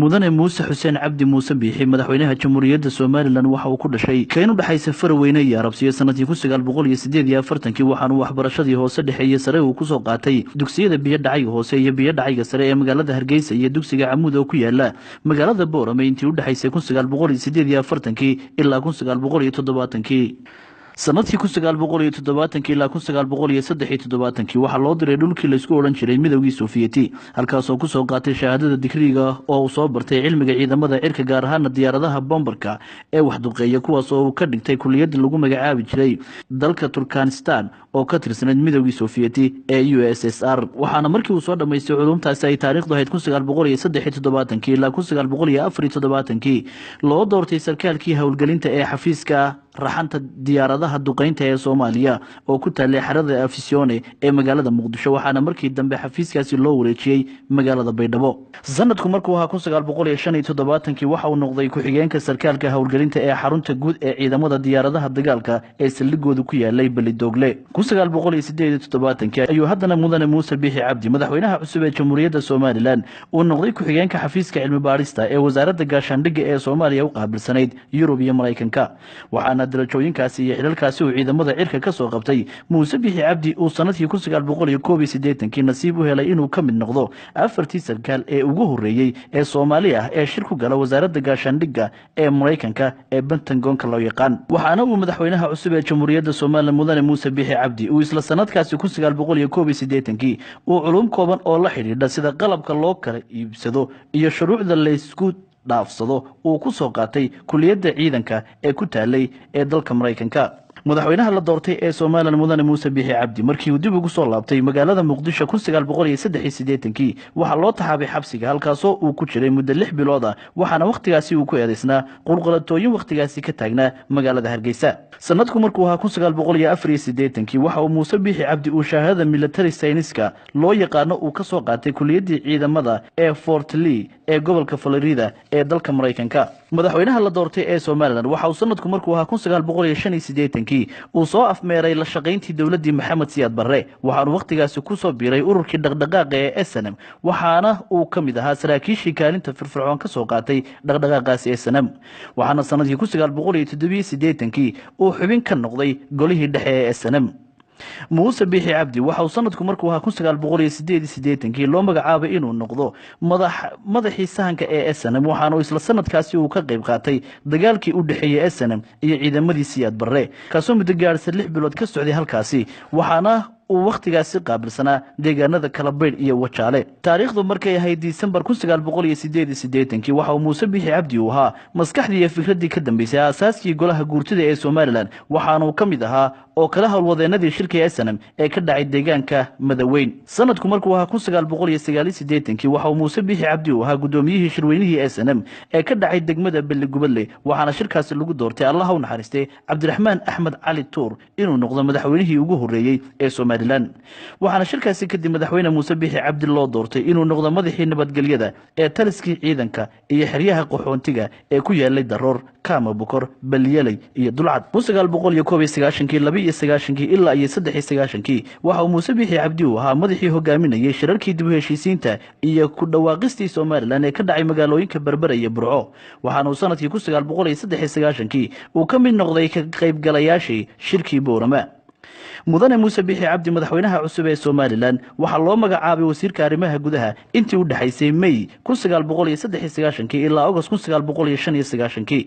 mudane muuse xuseen cabdi muuse biixi madaxweynaha jamhuuriyadda Soomaaliland waxa uu ku dhashay keen u dhaxaysa Faraweyne iyo Arabsiya sanadkii 1948 waxaana waxbarashadii hoose dhaxeeyay sare uu ku soo qaatay dugsiyada biyo dhacay hoose iyo biyo dhacayga sare ee magaalada Hargeysa iyo dugsiga Camuud oo ku yaala magaalada Boorame intii u dhaxaysay 1948 ilaa 1970 sanadkii 1970 ilaa 1973 waxa loo diray dhulkii la isku oran jiray midowgii Sofiyeeti halkaas oo ku soo qaatay shahaadada digriga oo uu soo bartay cilmiga ciidamada cirka gaar ahaan diyaaradaha bombarka ee wax duqeeya kuwaas oo ka dhigtay kulliyada lagu magacaabi jiray dalka Turkmenistan oo ka tirsaneyd midowgii Sofiyeeti ee USSR waxaana markii uu soo dhameystay culumtaasi ay taariikhdu ahayd 1973 ilaa 1974 loo doortay sarkaalkii hawlgelinta ee xafiiska raxanta diyaaradaha duqeynta ee Soomaaliya oo ku taalay xarada Afisione ee magaalada Muqdisho waxaana markii dambe xafiiskaasi loo wareejiyay magaalada Baydhabo sanadku markuu ahaa 1975 waxa uu noqday ku xigeenka sarkaalka hawlgelinta ee xarunta guud ee ciidamada diyaaradaha dagaalka ee saldhigooda ku yaalay Balidoogle 1978 ayuu haddana mudane Muuse Biixi Cabdi madaxweynaha cusub ee Jamhuuriyadda Soomaaliland uu noqday ku xigeenka xafiiska cilmi baarista ee wasaaradda gaashaandhigga ee Soomaaliya u qaabilsanayd Yurub iyo Mareykanka waxaana darajooyinkaasi iyo xilalkaasi uu ciidamada cirka ka soo qabtay Muuse Biixi Cabdi uu sanadkii 1981 nasiib u helay inuu ka mid noqdo afartii sarkaal ee ugu horeeyay ee Soomaaliya ee shir ku gala wasaaradda gaashaandhigga ee Mareykanka ee Pentagon-ka loo yaqaan waxaana uu madaxweynaha cusub ee Jamhuuriyadda Soomaaliland mudane Muuse Biixi Cabdi uu isla sanadkaasi 1981 uu culum kooban oo la xiriidha sida qalabka loo kala iibsado iyo shuruucda la isku dhaafsado uu ku soo qaatay kulliyada ciidanka ee ku taalay ee dalka Mareykanka madaxweynaha la doortay ee Soomaaliland mudane Muuse Biixi Cabdi markii uu dib ugu soo laabtay magaalada Muqdisho 1983 waxa loo taxaabay xabsiga halkaas oo uu ku jiray muddo 6 bilood ah waxaana waqtigaasi uu ku eedeysnaa qulqulatooyin waqtigaasi ka taagnaa magaalada Hargeysa sanadku markuu ahaa 1984 waxa uu Muuse Biixi Cabdi uu shahaadada military science-ka loo yaqaan uu ka soo qaatay kulliyada ciidamada ee Fort Lee ee gobolka Florida ee dalka Mareykanka madaxweynaha la doortay ee Soomaaliland waxa uu sanadku markuu ahaa 1985 uu soo afmeeray la shaqayntii dawladii Maxamed Siyaad Barre waxaanu waqtigaasi ku soo biiray ururkii dhaqdhaqaaqa ee SNM waxaana uu ka mid ahaa saraakiishii kaalinta firfircoon ka soo qaatay dhaqdhaqaaqaasi SNM waxaana sanadkii 1987 uu xubin ka noqday golihii dhexe ee SNM Muuse Biixi Cabdi waxa uu sanadku markuu ahaa 1988 loo magacaabay inuu noqdo madaxii sahanka ee SNM waxaana isla sanadkaasi uu ka qayb qaatay dagaalkii u dhaxeeyay SNM iyo ciidamadii Siyaad Barre kaasoo muddo gaarsan 6 bilood ka socday halkaasi waxaana uu waqtigaasi qaabilsanaa deegaanada kala beyd iyo wajaale taariikhdu markay ahayd December 1988 waxa uu Muuse Biixi Cabdi uu ahaa maskaxdii iyo fikradii ka dambeysay aasaaskii golaha guurtida ee Soomaaliland waxaana uu ka mid ahaa oo kala hawlwadeenadii shirka SNM ee ka dhacay deegaanka Madaweyn sanadku markuu ahaa 1989 waxa uu Muuse Biixi Cabdi uu ahaa gudoomiyihii shirweynihii SNM ee ka dhacay degmada Balligubadle waxaana shirkaasi lagu doortay Allah u naxariistay Cabdiraxmaan Axmed Cali Tuur inuu noqdo madaxweynihii ugu horeeyay ee Soomaaliland waxaana shirkaasi kadib madaxweyne Muuse Biixi Cabdi loo doortay inuu noqdo madaxii nabadgelyada ee taliskii ciidanka iyo xeryaha qaxoontiga ee ku yaalay Daroor Kaama Bukor Baliyalay iyo Dulcad 1992 ilaa iyo 93 waxa uu Muuse Biixi Cabdi uu ahaa madaxii hogaaminayay shirarkii dib u heshiisiinta iyo ku dhawaaqistii Soomaaliland ee ka dhacay magaalooyinka Berbera iyo Burco waxaana uu sanadkii 1993 uu ka mid noqday ka qaybgalayaashii shirkii Boorama mudane Muuse Biixi Cabdi madaxweynaha cusub ee Soomaaliland waxa loo magacaabay wasiirka arrimaha gudaha intii u dhaxaysay May 1993 ilaa August 1995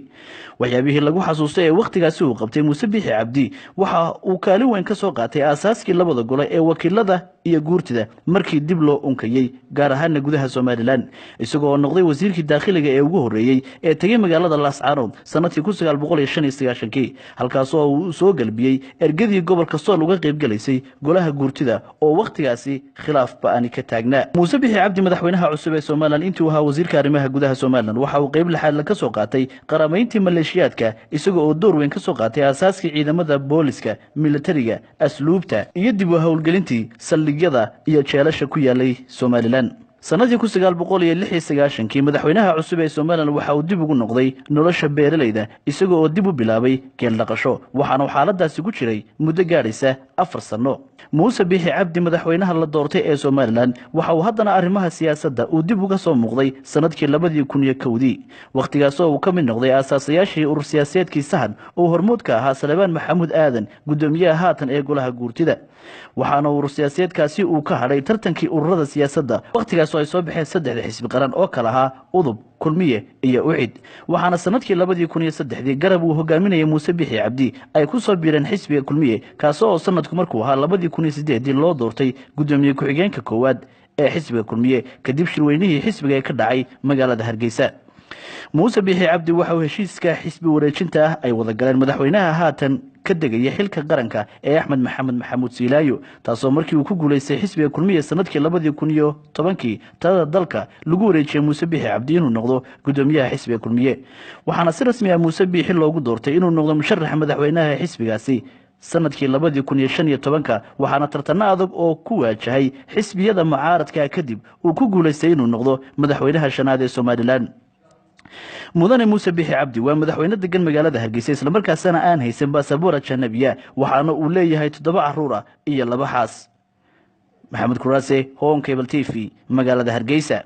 waxyaabihii lagu xasuustay ee waqtigaasi uu qabtay Muuse Biixi Cabdi waxa uu kaalin weyn ka soo qaatay aasaaskii labada gole ee wakiilada iyo guurtida markii dib loo unkayay gaar ahaan gudaha Soomaaliland isagoo noqday wasiirkii dakhliga ee ugu horeeyay ee tagay magaalada Laascaanood sanadkii 1995 halkaas oo uu soo galbiyay ergadii gobolka Sool uga qayb galaysay golaha guurtida oo waqtigaasi khilaaf ba'ani ka taagnaa Muuse Biixi Cabdi madaxweynaha cusub ee Soomaaliland intii uu ahaa wasiirka arrimaha gudaha Soomaaliland waxa uu qayb laxaad ka soo qaatay qaramayntii maleeshiyaadka isagoo oo door weyn ka soo qaatay aasaaskii ciidamada booliska militariga asluubta iyo dib u hawlgelintii saldhigyada iyo jeelasha ku yaalay Soomaaliland sanadii 1996 madaxweynaha cusub ee Soomaaliland waxa uu dib ugu noqday nolosha beeralayda isagoo dib u bilaabay geel dhaqasho waxaana xaaladaasi ku jiray muddo gaaraysa 4 sano. Muuse Biixi Cabdi madaxweynaha la doortay ee Soomaaliland waxa uu haddana arrimaha siyaasadda uu dib uga soo muuqday sanadkii 2010 waqtigaas oo uu ka mid noqday aasaasiyaashii urur siyaasadeedkii Sahan oo hormuud ka ahaa Salebaan Maxamuud Aadan gudoomiyaha haatan ee golaha guurtida waxaana urur siyaasadeedkaasi uu ka hadhay tartankii ururada siyaasadda waqtigaas oo ay soo baxeen 3 xisbi qaran oo kala ahaa Udub kulmiye iyo ucid waxaana sanadkii 2003 garab uu hogaaminayay Muuse Biixi Cabdi ay ku soo biireen xisbiga kulmiye kaas oo sanadku markuu ahaa 2008 loo doortay gudoomiye ku-xigeenka koowaad ee xisbiga kulmiye kadib shirweynihii xisbiga ee ka dhacay magaalada Hargeysa. Muuse Biixi Cabdi waxa uu heshiiska xisbi wareejinta ah ay wada galeen madaxweynaha haatan ka degaya xilka qaranka ee Axmed Maxamed Maxamuud Siilaayo taasoo markii uu ku guuleystay xisbiga kulmiye sanadkii 2010 tada dalka lagu wareejiyay Muuse Biixi Cabdi inuu noqdo gudoomiyaha xisbiga kulmiye waxaana si rasmi ah Muuse Biixi loogu doortay inuu noqdo musharaxa madaxweynaha xisbigaasi sanadkii 2015 waxaana tartan adag oo ku waajahay xisbiyada mucaaradka kadib uu ku guuleystay inuu noqdo madaxweynaha shanaad ee Soomaaliland. mudane Muuse Biixi Cabdi waa madaxweyne degan magaalada Hargeysa isla markaasna aan haysan baasaboor ajnabiya waxaana uu leeyahay 7 caruur ah iyo 2 xaas. Maxamed Kuraase, Home Cable TV, magaalada Hargeysa.